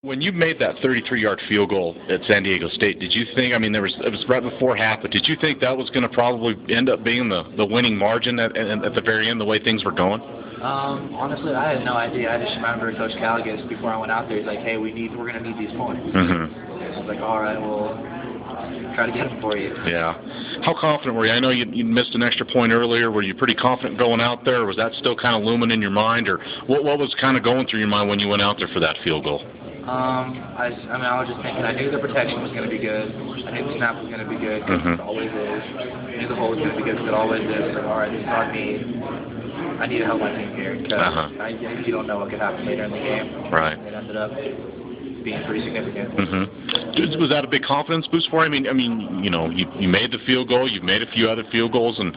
When you made that 33-yard field goal at San Diego State, did you think, I mean, it was right before half, but did you think that was going to probably end up being the winning margin at the very end, the way things were going? Honestly, I had no idea. I just remember Coach Caligas, before I went out there, he's like, hey, we're going to need these points. I was like, all right, well, try to get them for you. Yeah. How confident were you? I know you missed an extra point earlier. Were you pretty confident going out there, or was that still kind of looming in your mind? Or what was kind of going through your mind when you went out there for that field goal? I was just thinking, I knew the protection was going to be good. I knew the snap was going to be good, because it always is. I knew the hole was going to be good, because it always is. Like, all right, this is on me. I need to help my team here, because you don't know what could happen later in the game. Right. It ended up being pretty significant. Was that a big confidence boost for you? I mean, you know, you made the field goal, you've made a few other field goals and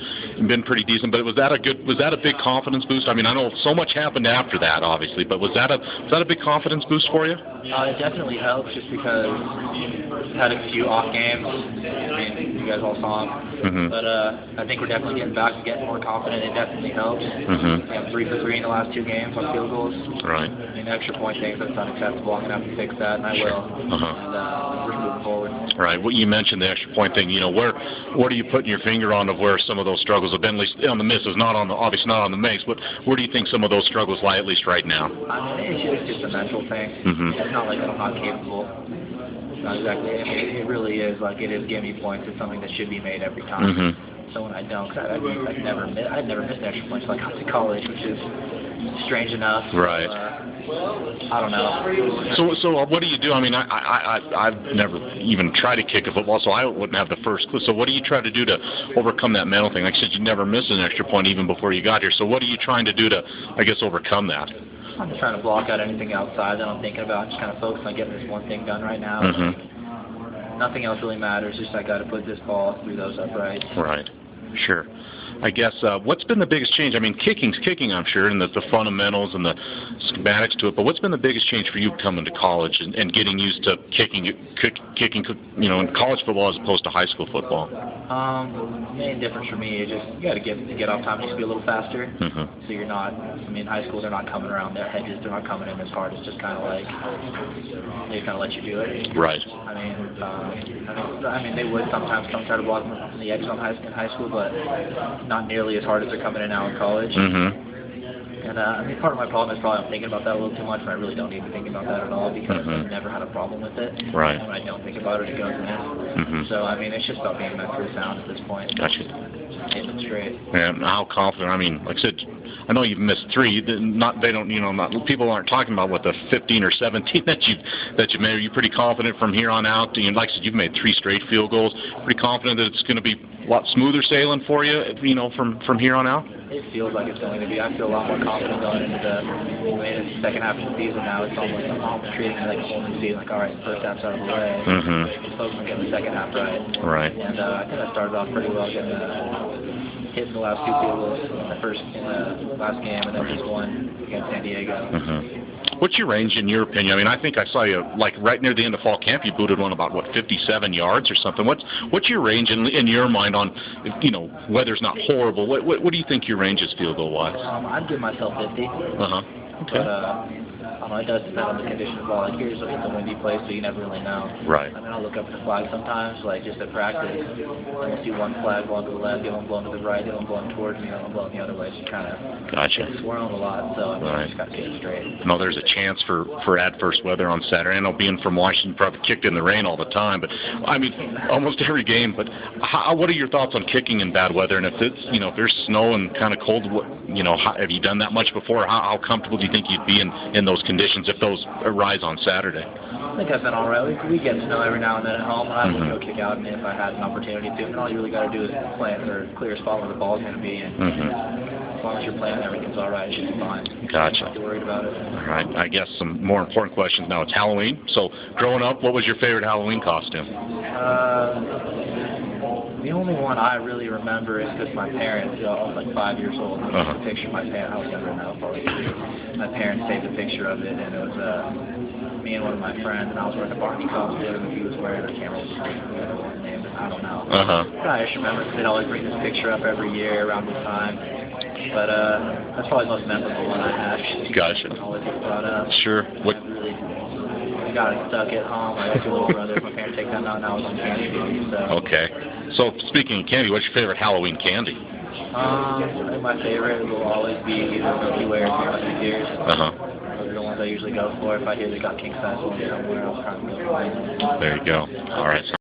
been pretty decent, but was that a big confidence boost? I mean, I know so much happened after that, obviously, but was that a big confidence boost for you? It definitely helps, just because I had a few off games. I mean, you guys all saw them. But I think we're definitely getting back to getting more confident. It definitely helps. I have 3 for 3 in the last 2 games on field goals. Right. I mean, extra point things, that's unacceptable. I'm going to have to fix that, and I will. And we're moving forward. Right. Well, you mentioned the extra point thing. You know, what are you putting your finger on of where some of those struggles have been? At least on the misses, obviously not on the makes, but where do you think some of those struggles lie, at least right now? I mean, it's just a mental thing. It's not like I'm not capable. Not exactly. I mean, it really is like it is gimme points. It's something that should be made every time. So when I don't, cause I'd never missed extra points like I got to college, which is strange enough. Right. I don't know. So what do you do? I mean, I've never even tried to kick a football, so I wouldn't have the first clue. So what do you try to do to overcome that mental thing? Like I said, you never missed an extra point even before you got here. So what are you trying to do to, I guess, overcome that? I'm just trying to block out anything outside that I'm thinking about. Just kind of focus on getting this one thing done right now. Nothing else really matters. Just I got to put this ball through those uprights. Right. Sure. I guess what's been the biggest change? I mean, kicking's kicking, I'm sure, and the fundamentals and the schematics to it. But what's been the biggest change for you coming to college and getting used to kicking, you know, in college football as opposed to high school football? Main difference for me is just you got to get off time needs to be a little faster. So you're not. I mean, in high school they're not coming around their hedges. They're not coming in as hard. It's just kind of like they kind of let you do it. Right. I mean, they would sometimes come try to block them from the edges in high school, but not nearly as hard as they're coming in now in college. And I mean, part of my problem is probably I'm thinking about that a little too much, and I really don't need to think about that at all because I've never had a problem with it. Right. And when I don't think about it, it goes in. So I mean, it's just about being mentally sound at this point. Gotcha. Hitting it straight. And how confident? I mean, like I said, I know you've missed 3. People aren't talking about what the 15 or 17 that you made. Are you pretty confident from here on out? And like I said, you've made 3 straight field goals. Pretty confident that it's going to be a lot smoother sailing for you, you know, from here on out? It feels like it's going to be. I feel a lot more confident going into the second half of the season now. It's almost I'm treating it like a whole new season. Like, all right, the first half's out of the way. Just focus on getting the second half right. Right. And I think I started off pretty well, hitting the last 2 field goals in the last game, and then just one against San Diego. What's your range in your opinion? I mean, I think I saw you like right near the end of fall camp. You booted one about 57 yards or something. What's your range in your mind on, you know, weather's not horrible? What do you think your range is field goal wise? I'd give myself 50. Okay. But it does depend on the condition of the ball. Like here's it's a windy place, so you never really know. Right. I mean, I'll look up at the flag sometimes, like just at practice, and we'll see one flag blowing to the left, the other one blowing to the right, the other one blowing towards me, the other one blowing the other way. Just kind of swirling a lot, so I mean, I just got to get it straight. No, there's a chance for adverse weather on Saturday. I know being from Washington, probably kicked in the rain all the time, but I mean, almost every game. But what are your thoughts on kicking in bad weather? And if it's, you know, if there's snow and kind of cold, you know, have you done that much before? How comfortable do you think you'd be in those conditions if those arise on Saturday? I think I've been all right. We get snow every now and then at home. I would go kick out, and if I had an opportunity to, and all you really got to do is play in a clear spot where the ball's going to be, and as long as you're playing, everything's all right. It should be fine. Gotcha. Not too worried about it. All right. I guess some more important questions now. It's Halloween. So, growing up, what was your favorite Halloween costume? The only one I really remember is because my parents, I was like 5 years old, and I took a picture of my parents. I was younger now, probably 3. My parents saved a picture of it, and it was me and one of my friends, and I was wearing a Barney costume, and he was wearing, I can't remember his name, I don't know. But I just remember they'd always bring this picture up every year around this time. But that's probably the most memorable one I have. Gotcha. Always brought up. Sure. What? got it stuck at home. I got two little brothers. My parents take them out, and I was on candy duty. So. Okay. So speaking of candy, what's your favorite Halloween candy? My favorite will always be either Milky Way or Musketeers. Those are the ones I usually go for. If I hear they got King Size ones somewhere, I'll probably go for them. There you go. All right.